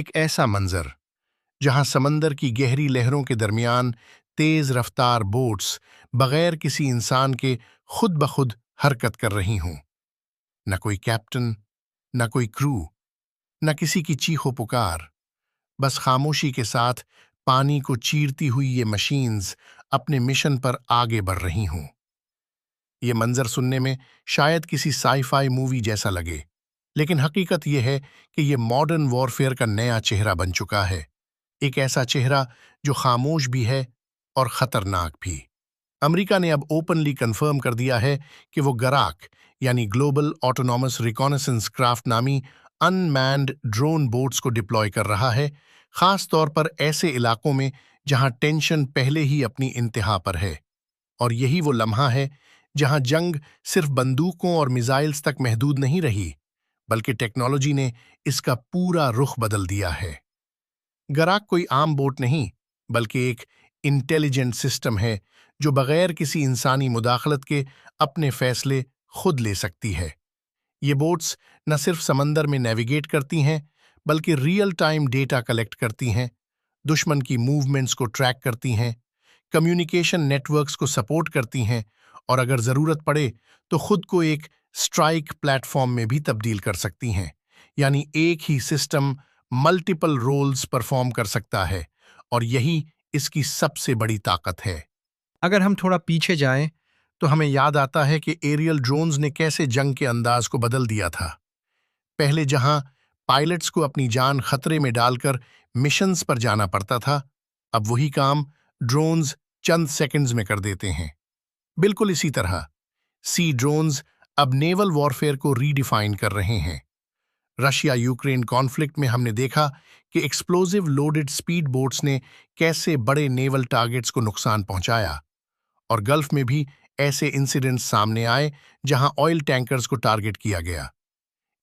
ایک ایسا منظر جہاں سمندر کی گہری لہروں کے درمیان تیز رفتار بوٹس بغیر کسی انسان کے خود بخود حرکت کر رہی ہوں۔ نہ کوئی کیپٹن، نہ کوئی کرو، نہ کسی کی چیخ و پکار، بس خاموشی کے ساتھ پانی کو چیرتی ہوئی یہ مشینز اپنے مشن پر آگے بڑھ رہی ہوں۔ یہ منظر سننے میں شاید کسی سائی فائی مووی جیسا لگے، لیکن حقیقت یہ ہے کہ یہ ماڈرن وارفیئر کا نیا چہرہ بن چکا ہے، ایک ایسا چہرہ جو خاموش بھی ہے اور خطرناک بھی۔ امریکہ نے اب اوپنلی کنفرم کر دیا ہے کہ وہ گراک یعنی گلوبل آٹونومس ریکونیسنس کرافٹ نامی ان مینڈ ڈرون بوٹس کو ڈپلوائے کر رہا ہے، خاص طور پر ایسے علاقوں میں جہاں ٹینشن پہلے ہی اپنی انتہا پر ہے۔ اور یہی وہ لمحہ ہے جہاں جنگ صرف بندوقوں اور میزائلز تک محدود نہیں رہی، بلکہ ٹیکنالوجی نے اس کا پورا رخ بدل دیا ہے۔ گراک کوئی عام بوٹ نہیں، بلکہ ایک انٹیلیجنٹ سسٹم ہے جو بغیر کسی انسانی مداخلت کے اپنے فیصلے خود لے سکتی ہے۔ یہ بوٹس نہ صرف سمندر میں نیویگیٹ کرتی ہیں، بلکہ ریئل ٹائم ڈیٹا کلیکٹ کرتی ہیں، دشمن کی موومنٹس کو ٹریک کرتی ہیں، کمیونیکیشن نیٹ ورکس کو سپورٹ کرتی ہیں، اور اگر ضرورت پڑے تو خود کو ایک اسٹرائک پلیٹ فارم میں بھی تبدیل کر سکتی ہیں۔ یعنی ایک ہی سسٹم ملٹیپل رولز پرفارم کر سکتا ہے، اور یہی اس کی سب سے بڑی طاقت ہے۔ اگر ہم تھوڑا پیچھے جائیں تو ہمیں یاد آتا ہے کہ ایریل ڈرونز نے کیسے جنگ کے انداز کو بدل دیا تھا۔ پہلے جہاں پائلٹس کو اپنی جان خطرے میں ڈال کر مشنز پر جانا پڑتا تھا، اب وہی کام ڈرونز چند سیکنڈز میں کر دیتے ہیں۔ بالکل اسی طرح سی ڈرونز اب نیول وارفیئر کو ری ڈیفائن کر رہے ہیں۔ رشیا یوکرین کانفلکٹ میں ہم نے دیکھا کہ ایکسپلوزیو لوڈڈ سپیڈ بوٹس نے کیسے بڑے نیول ٹارگٹس کو نقصان پہنچایا، اور گلف میں بھی ایسے انسیڈنٹس سامنے آئے جہاں آئل ٹینکرز کو ٹارگٹ کیا گیا۔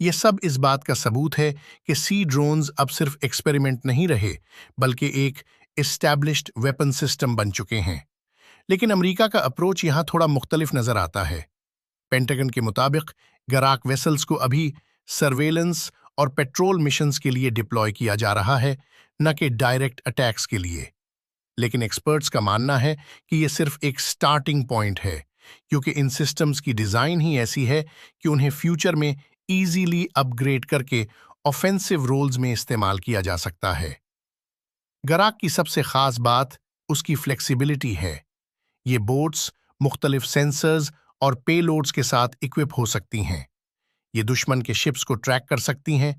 یہ سب اس بات کا ثبوت ہے کہ سی ڈرونز اب صرف ایکسپیریمنٹ نہیں رہے، بلکہ ایک اسٹیبلشڈ ویپن سسٹم بن چکے ہیں۔ لیکن امریکہ کا اپروچ یہاں تھوڑا مختلف نظر آتا ہے۔ پینٹاگن کے مطابق گراک ویسلز کو ابھی سرویلنس اور پیٹرول مشنز کے لیے ڈپلوائے کیا جا رہا ہے، نہ کہ ڈائریکٹ اٹیکس کے لیے۔ لیکن ایکسپرٹس کا ماننا ہے کہ یہ صرف ایک سٹارٹنگ پوائنٹ ہے، کیونکہ ان سسٹمز کی ڈیزائن ہی ایسی ہے کہ انہیں فیوچر میں ایزیلی اپ گریڈ کر کے آفینسو رولز میں استعمال کیا جا سکتا ہے۔ گراک کی سب سے خاص بات اس کی فلیکسیبلٹی ہے۔ یہ بوٹس مختلف سینسرز اور پے لوڈز کے ساتھ اکوپ ہو سکتی ہیں۔ یہ دشمن کے شپس کو ٹریک کر سکتی ہیں،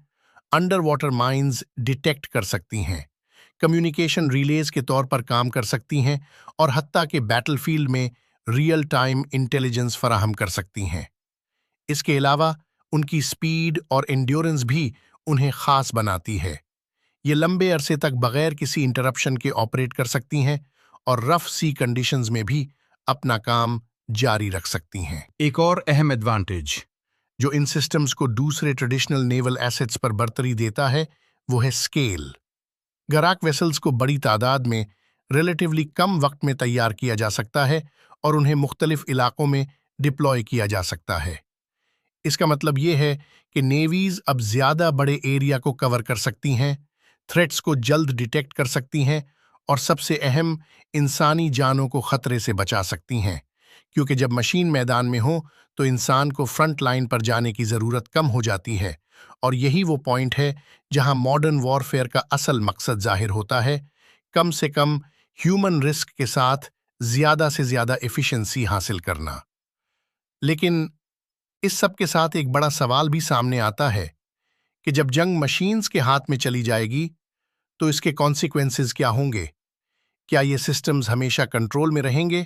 انڈر واٹر مائنز ڈیٹیکٹ کر سکتی ہیں، کمیونیکیشن ریلیز کے طور پر کام کر سکتی ہیں، اور حتیٰ کہ بیٹل فیلڈ میں ریئل ٹائم انٹیلیجنس فراہم کر سکتی ہیں۔ اس کے علاوہ ان کی سپیڈ اور انڈیورنس بھی انہیں خاص بناتی ہے۔ یہ لمبے عرصے تک بغیر کسی انٹرپشن کے آپریٹ کر سکتی ہیں، اور رف سی کنڈیشنز میں بھی اپنا کام جاری رکھ سکتی ہیں۔ ایک اور اہم ایڈوانٹیج جو ان سسٹمز کو دوسرے ٹریڈیشنل نیول ایسٹس پر برتری دیتا ہے، وہ ہے اسکیل۔ گراک ویسلز کو بڑی تعداد میں ریلیٹیولی کم وقت میں تیار کیا جا سکتا ہے، اور انہیں مختلف علاقوں میں ڈپلوائے کیا جا سکتا ہے۔ اس کا مطلب یہ ہے کہ نیویز اب زیادہ بڑے ایریا کو کور کر سکتی ہیں، تھریٹس کو جلد ڈیٹیکٹ کر سکتی ہیں، اور سب سے اہم، انسانی جانوں کو خطرے سے بچا سکتی ہیں، کیونکہ جب مشین میدان میں ہو تو انسان کو فرنٹ لائن پر جانے کی ضرورت کم ہو جاتی ہے، اور یہی وہ پوائنٹ ہے جہاں ماڈرن وارفیئر کا اصل مقصد ظاہر ہوتا ہے، کم سے کم ہیومن رسک کے ساتھ زیادہ سے زیادہ ایفیشنسی حاصل کرنا۔ لیکن اس سب کے ساتھ ایک بڑا سوال بھی سامنے آتا ہے کہ جب جنگ مشینز کے ہاتھ میں چلی جائے گی تو اس کے کانسیکوینسز کیا ہوں گے؟ کیا یہ سسٹمز ہمیشہ کنٹرول میں رہیں گے،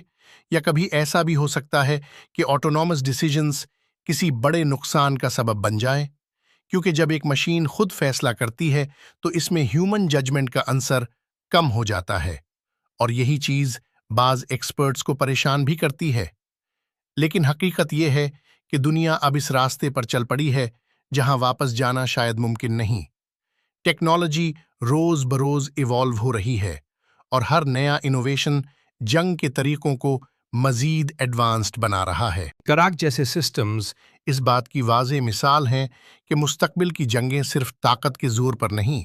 یا کبھی ایسا بھی ہو سکتا ہے کہ آٹونومس ڈیسیجنز کسی بڑے نقصان کا سبب بن جائیں؟ کیونکہ جب ایک مشین خود فیصلہ کرتی ہے تو اس میں ہیومن ججمنٹ کا عنصر کم ہو جاتا ہے، اور یہی چیز بعض ایکسپرٹس کو پریشان بھی کرتی ہے۔ لیکن حقیقت یہ ہے کہ دنیا اب اس راستے پر چل پڑی ہے جہاں واپس جانا شاید ممکن نہیں۔ ٹیکنالوجی روز بروز ایوالو ہو رہی ہے، اور ہر نیا انوویشن جنگ کے طریقوں کو مزید ایڈوانسڈ بنا رہا ہے۔ گراک جیسے سسٹمز اس بات کی واضح مثال ہیں کہ مستقبل کی جنگیں صرف طاقت کے زور پر نہیں،